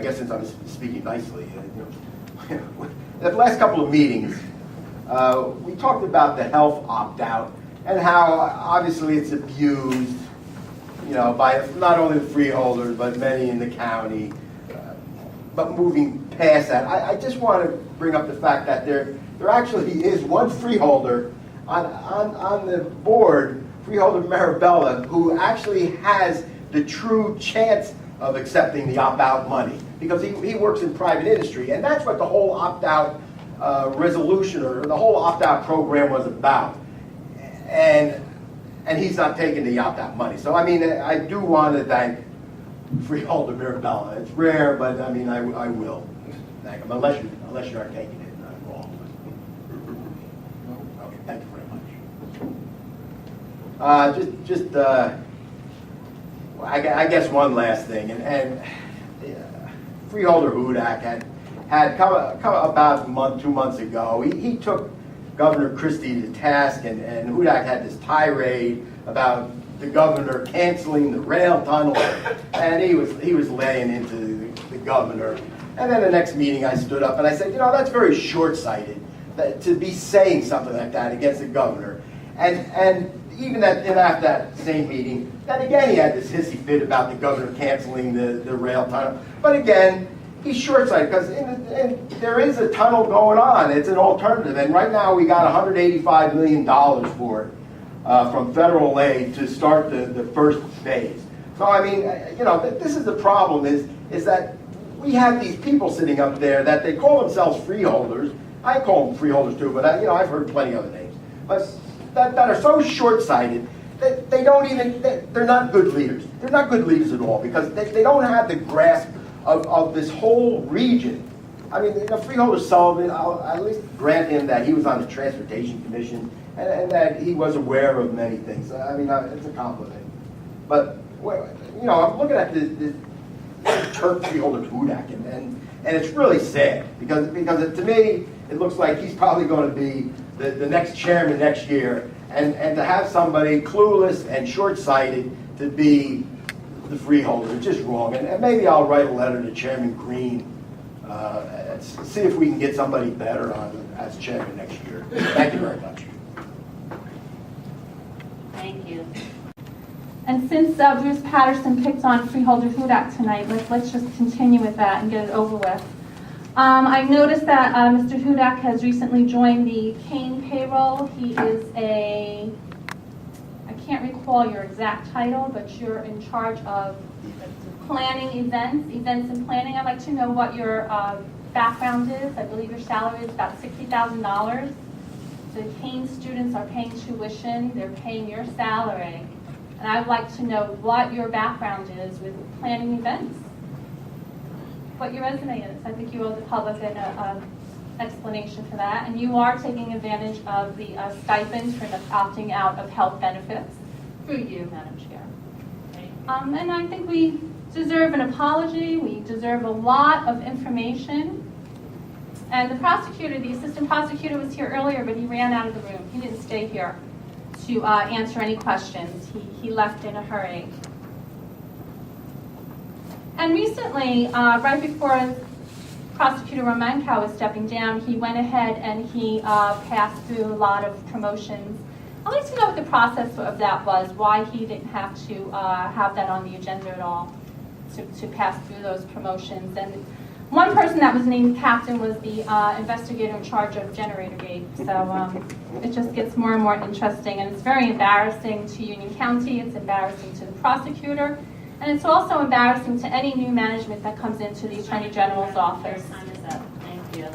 guess since I'm speaking nicely, the last couple of meetings, we talked about the health opt-out and how obviously it's abused, by not only the freeholders but many in the county. But moving past that, I just want to bring up the fact that there actually is one freeholder on the board, Freeholder Marabella, who actually has the true chance of accepting the opt-out money, because he works in private industry, and that's what the whole opt-out resolution or the whole opt-out program was about. And he's not taking the opt-out money. So I mean, I do want to thank Freeholder Marabella. It's rare, but I mean, I will thank him, unless you are taking it. I'm wrong. Okay, thank you very much. I guess one last thing, and Freeholder Hudak had come about 2 months ago. He took Governor Christie to task, and Hudak had this tirade about the governor canceling the rail tunnel, and he was laying into the governor. And then the next meeting I stood up and I said, that's very short-sighted to be saying something like that against the governor. And even after that same meeting, then again he had this hissy fit about the governor canceling the rail tunnel. But again, he's short-sighted, because there is a tunnel going on. It's an alternative, and right now we got $185 million for it from federal aid to start the first phase. So I mean, this is the problem: is that we have these people sitting up there that they call themselves freeholders. I call them freeholders too, but I've heard plenty of other names. But that are so short-sighted that they're not good leaders. They're not good leaders at all, because they don't have the grasp of this whole region. I mean, Freeholder Sullivan, I'll at least grant him that he was on the Transportation Commission and that he was aware of many things. I mean, it's a compliment. But, I'm looking at this Turk Freeholder Hudak, and it's really sad, because to me, it looks like he's probably going to be the next chairman next year, and to have somebody clueless and short-sighted to be the freeholder is just wrong. And maybe I'll write a letter to Chairman Green and see if we can get somebody better on as chairman next year. Thank you very much. Thank you. And since Bruce Patterson picked on Freeholder Hudak tonight, let's just continue with that and get it over with. I've noticed that Mr. Hudak has recently joined the Kane payroll. He is I can't recall your exact title, but you're in charge of planning events and planning. I'd like to know what your background is. I believe your salary is about $60,000. The Kane students are paying tuition, they're paying your salary. And I'd like to know what your background is with planning events. What your resume is. I think you owe the public an explanation for that. And you are taking advantage of the stipends for opting out of health benefits through you, Madam Chair. And I think we deserve an apology. We deserve a lot of information. And the prosecutor, the assistant prosecutor, was here earlier, but he ran out of the room. He didn't stay here to answer any questions. He left in a hurry. And recently, right before Prosecutor Romankow was stepping down, he went ahead and he passed through a lot of promotions. I'd like to know what the process of that was, why he didn't have to have that on the agenda at all to pass through those promotions. And one person that was named captain was the investigator in charge of Generator Gate. So it just gets more and more interesting, and it's very embarrassing to Union County, it's embarrassing to the prosecutor, and it's also embarrassing to any new management that comes into the Attorney General's office. Time is up. Thank you.